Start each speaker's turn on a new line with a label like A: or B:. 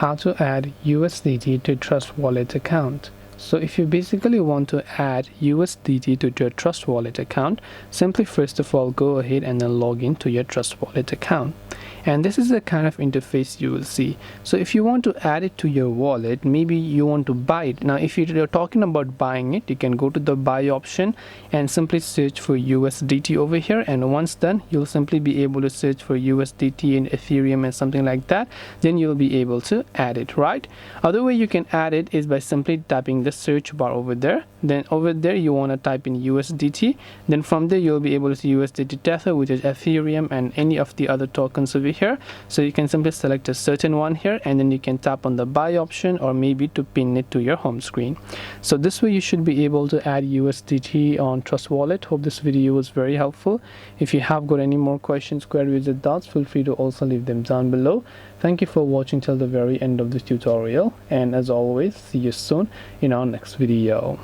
A: How to add USDT to Trust Wallet account. So if you basically want to add USDT to your Trust Wallet account, simply first of all go ahead and then log in to your Trust Wallet account. And this is the kind of interface you will see. So if you want to add it to your wallet, maybe you want to buy it. Now if you're talking about buying it, you can go to the buy option and simply search for USDT over here, and once done you'll simply be able to search for USDT and Ethereum and something like that. Then you'll be able to add it, right? Other way you can add it is by simply tapping the search bar over there. Then over there you want to type in USDT. Then from there you'll be able to see USDT Tether, which is Ethereum, and any of the other tokens over here. So you can simply select a certain one here, and then you can tap on the buy option or maybe to pin it to your home screen. So this way you should be able to add USDT on Trust Wallet. Hope this video was very helpful. If you have got any more questions, queries, or doubts, feel free to also leave them down below. Thank you for watching till the very end of this tutorial, and as always, see you soon in our next video.